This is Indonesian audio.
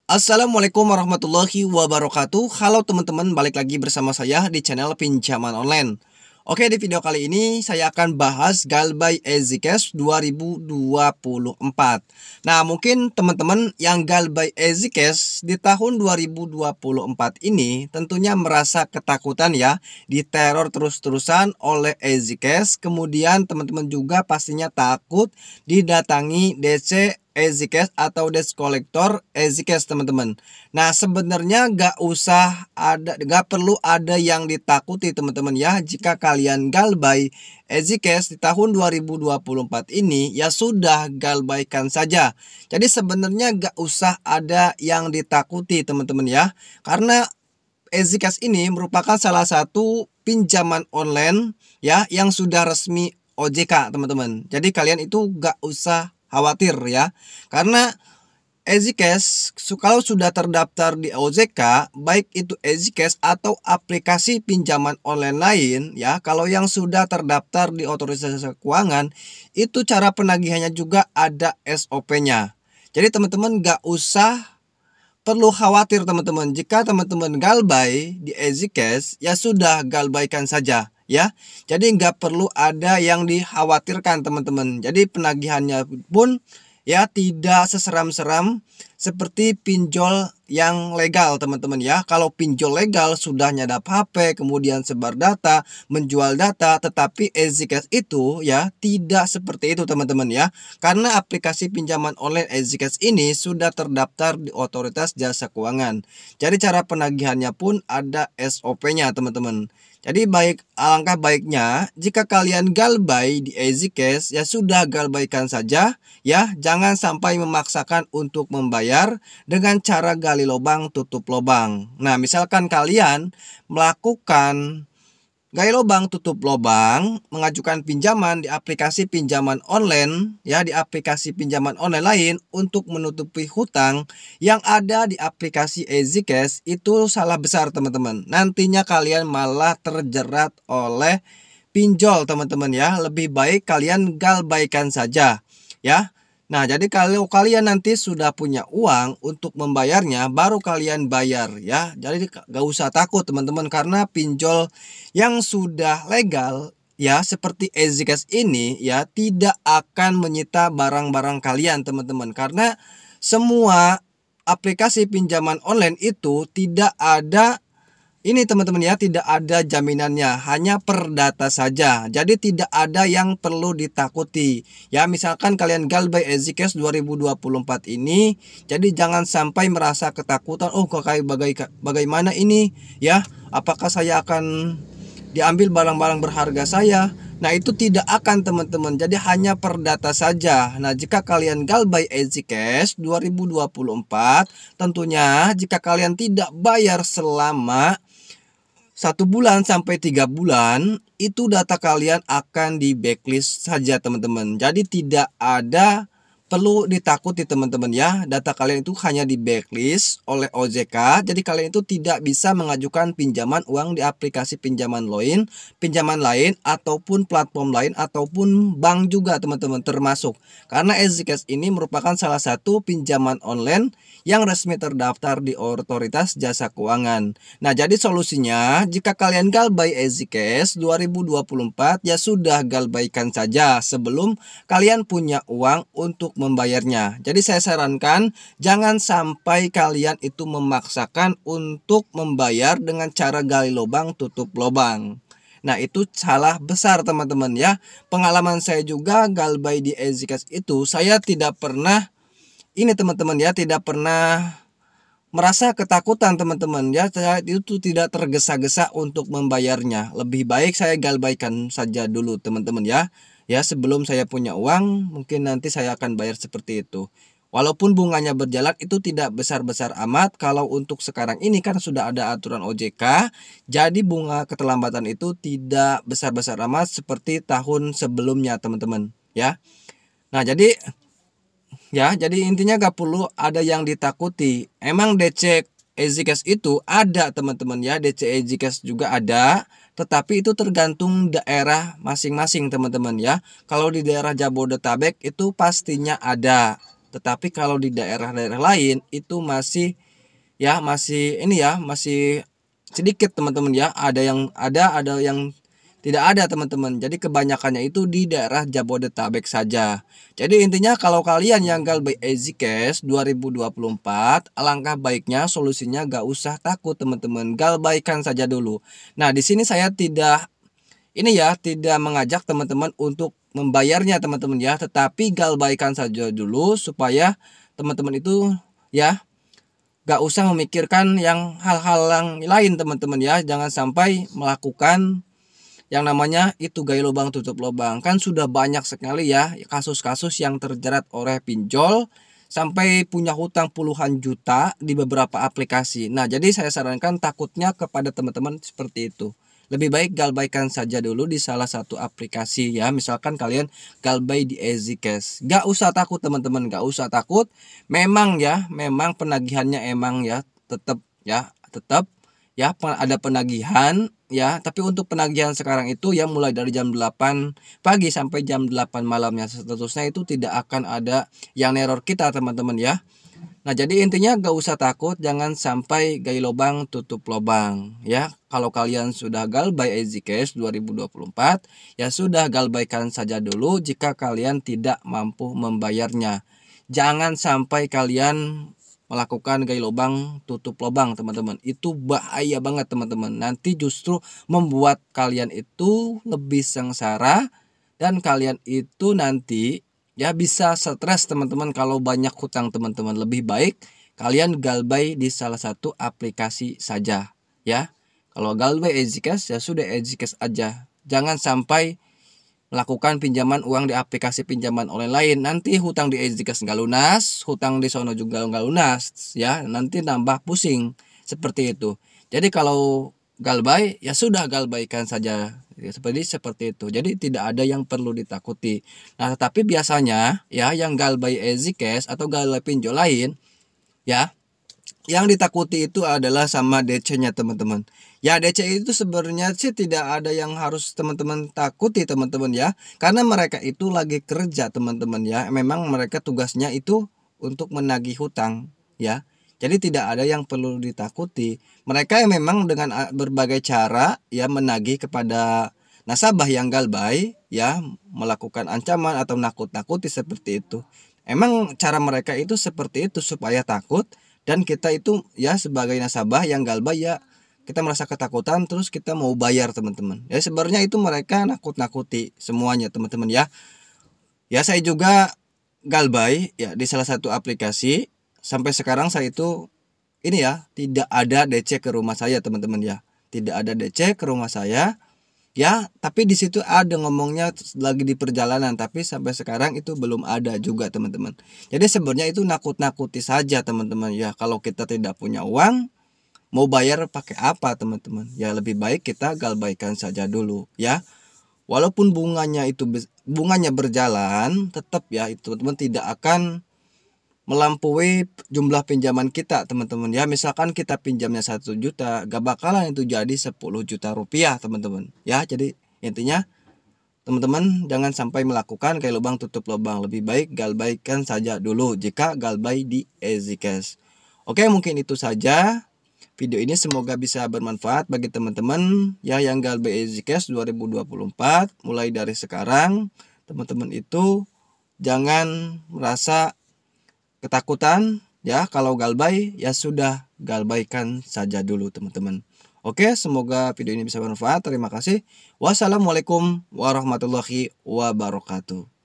Assalamualaikum warahmatullahi wabarakatuh. Halo teman-teman, balik lagi bersama saya di channel Pinjaman Online. Oke, di video kali ini saya akan bahas Galbay EasyCash 2024. Nah, mungkin teman-teman yang Galbay EasyCash di tahun 2024 ini tentunya merasa ketakutan ya, diteror terus-terusan oleh EasyCash. Kemudian teman-teman juga pastinya takut didatangi DC EasyCash atau debt collector EasyCash teman-teman. Nah, sebenarnya gak perlu ada yang ditakuti teman-teman ya. Jika kalian galbay EasyCash di tahun 2024 ini ya sudah galbaikan saja. Jadi sebenarnya gak usah ada yang ditakuti teman-teman ya. Karena EasyCash ini merupakan salah satu pinjaman online ya yang sudah resmi OJK teman-teman. Jadi kalian itu gak usah khawatir ya, karena EasyCash kalau sudah terdaftar di OJK, baik itu EasyCash atau aplikasi pinjaman online lain ya, kalau yang sudah terdaftar di otoritas jasa keuangan itu cara penagihannya juga ada SOP-nya. Jadi teman-teman gak usah perlu khawatir teman-teman. Jika teman-teman galbay di EasyCash ya sudah galbaikan saja ya. Jadi nggak perlu ada yang dikhawatirkan teman-teman. Jadi penagihannya pun ya tidak seseram-seram seperti pinjol yang legal teman-teman ya. Kalau pinjol legal sudah nyadap HP, kemudian sebar data, menjual data, tetapi EasyCash itu ya tidak seperti itu teman-teman ya. Karena aplikasi pinjaman online EasyCash ini sudah terdaftar di otoritas jasa keuangan. Jadi cara penagihannya pun ada SOP-nya teman-teman. Jadi alangkah baiknya jika kalian galbay di EasyCash ya sudah galbaikan saja ya, jangan sampai memaksakan untuk membayar dengan cara gali lubang tutup lubang. Nah, misalkan kalian melakukan gali lubang tutup lubang, mengajukan pinjaman di aplikasi pinjaman online ya, di aplikasi pinjaman online lain untuk menutupi hutang yang ada di aplikasi EasyCash, itu salah besar teman-teman. Nantinya kalian malah terjerat oleh pinjol teman-teman ya. Lebih baik kalian galbaikan saja ya. Nah, jadi kalau kalian nanti sudah punya uang untuk membayarnya, baru kalian bayar ya. Jadi gak usah takut teman-teman, karena pinjol yang sudah legal ya seperti EasyCash ini ya tidak akan menyita barang-barang kalian teman-teman. Karena semua aplikasi pinjaman online itu tidak ada ini teman-teman ya, tidak ada jaminannya, hanya per data saja. Jadi tidak ada yang perlu ditakuti. Ya, misalkan kalian galbay EasyCash 2024 ini, jadi jangan sampai merasa ketakutan, oh kok kayak bagaimana ini ya? Apakah saya akan diambil barang-barang berharga saya? Nah, itu tidak akan teman-teman. Jadi hanya per data saja. Nah, jika kalian galbay EasyCash 2024, tentunya jika kalian tidak bayar selama 1 bulan sampai 3 bulan, itu data kalian akan di blacklist saja teman-teman. Jadi tidak ada perlu ditakuti teman-teman ya. Data kalian itu hanya di blacklist oleh OJK. Jadi kalian itu tidak bisa mengajukan pinjaman uang di aplikasi pinjaman lain ataupun platform lain ataupun bank juga teman-teman termasuk. Karena EasyCash ini merupakan salah satu pinjaman online yang resmi terdaftar di otoritas jasa keuangan. Nah, jadi solusinya jika kalian galbay EasyCash 2024 ya sudah galbaikan saja sebelum kalian punya uang untuk membayarnya. Jadi saya sarankan jangan sampai kalian itu memaksakan untuk membayar dengan cara gali lubang tutup lubang. Nah, itu salah besar teman-teman ya. Pengalaman saya juga galbay di EasyCash itu, saya tidak pernah ini teman-teman ya, tidak pernah merasa ketakutan teman-teman ya. Saya itu tidak tergesa-gesa untuk membayarnya. Lebih baik saya galbaikan saja dulu teman-teman ya. Ya, sebelum saya punya uang, mungkin nanti saya akan bayar seperti itu. Walaupun bunganya berjalan itu tidak besar-besar amat. Kalau untuk sekarang ini kan sudah ada aturan OJK, jadi bunga keterlambatan itu tidak besar-besar amat seperti tahun sebelumnya teman-teman ya. Nah, jadi intinya gak perlu ada yang ditakuti. Emang DC EasyCash itu ada teman-teman ya, DC EasyCash juga ada, tetapi itu tergantung daerah masing-masing teman-teman ya. Kalau di daerah Jabodetabek itu pastinya ada Tetapi kalau di daerah-daerah lain itu masih sedikit teman-teman ya. Ada yang tidak ada teman-teman. Jadi kebanyakannya itu di daerah Jabodetabek saja. Jadi intinya kalau kalian yang galbay EasyCash 2024, alangkah baiknya solusinya gak usah takut teman-teman, galbaikan saja dulu. Nah di sini saya tidak mengajak teman-teman untuk membayarnya teman-teman ya, tetapi galbaikan saja dulu supaya teman-teman itu ya gak usah memikirkan yang hal-hal yang lain teman-teman ya. Jangan sampai melakukan yang namanya itu gali lubang tutup lubang. Kan sudah banyak sekali ya kasus-kasus yang terjerat oleh pinjol sampai punya hutang puluhan juta di beberapa aplikasi. Nah jadi saya sarankan takutnya kepada teman-teman seperti itu. Lebih baik galbaikan saja dulu di salah satu aplikasi ya. Misalkan kalian galbay di EasyCash. Gak usah takut teman-teman, gak usah takut. Memang penagihannya emang ya tetap ya ada penagihan ya. Tapi untuk penagihan sekarang itu ya mulai dari jam 8 pagi sampai jam 8 malamnya seterusnya itu tidak akan ada yang neror kita teman-teman ya. Nah jadi intinya gak usah takut, jangan sampai gali lubang tutup lubang ya. Kalau kalian sudah galbay EasyCash 2024 ya sudah galbaikan saja dulu jika kalian tidak mampu membayarnya. Jangan sampai kalian melakukan gali lubang tutup lubang teman-teman. Itu bahaya banget teman-teman. Nanti justru membuat kalian itu lebih sengsara dan kalian itu nanti ya bisa stres teman-teman kalau banyak hutang teman-teman. Lebih baik kalian galbay di salah satu aplikasi saja ya. Kalau galbay EasyCash ya sudah EasyCash aja. Jangan sampai melakukan pinjaman uang di aplikasi pinjaman online lain. Nanti hutang di EasyCash nggak lunas, hutang di sono juga nggak lunas ya. Nanti nambah pusing seperti itu. Jadi kalau galbay ya sudah galbaikan saja seperti itu. Jadi tidak ada yang perlu ditakuti. Nah tetapi biasanya ya yang galbay EasyCash atau galbay pinjol lain ya, yang ditakuti itu adalah sama DC-nya teman-teman. Ya DC itu sebenarnya sih tidak ada yang harus teman-teman takuti teman-teman ya. Karena mereka itu lagi kerja teman-teman ya. Memang mereka tugasnya itu untuk menagih hutang ya. Jadi tidak ada yang perlu ditakuti. Mereka yang memang dengan berbagai cara ya menagih kepada nasabah yang galbay ya, melakukan ancaman atau nakut-nakuti seperti itu. Emang cara mereka itu seperti itu supaya takut. Dan kita itu ya sebagai nasabah yang galbay ya kita merasa ketakutan terus kita mau bayar teman-teman. Ya sebenarnya itu mereka nakut-nakuti semuanya teman-teman ya. Ya saya juga galbay ya di salah satu aplikasi. Sampai sekarang saya itu tidak ada DC ke rumah saya teman-teman ya. Tidak ada DC ke rumah saya. Ya, tapi di situ ada ngomongnya lagi di perjalanan, tapi sampai sekarang itu belum ada juga teman-teman. Jadi sebenarnya itu nakut-nakuti saja teman-teman ya. Kalau kita tidak punya uang, mau bayar pakai apa teman-teman? Ya lebih baik kita galbaikan saja dulu ya. Walaupun bunganya berjalan, tetap ya itu teman-teman tidak akan melampaui jumlah pinjaman kita teman-teman ya. Misalkan kita pinjamnya 1 juta, gak bakalan itu jadi 10 juta rupiah teman-teman ya. Jadi intinya teman-teman jangan sampai melakukan kayak lubang tutup lubang. Lebih baik galbaikan saja dulu jika galbay di EasyCash. Oke mungkin itu saja video ini, semoga bisa bermanfaat bagi teman-teman ya yang galbay EasyCash 2024. Mulai dari sekarang teman-teman itu jangan merasa ketakutan ya. Kalau galbay ya sudah galbaikan saja dulu teman-teman. Oke, semoga video ini bisa bermanfaat. Terima kasih. Wassalamualaikum warahmatullahi wabarakatuh.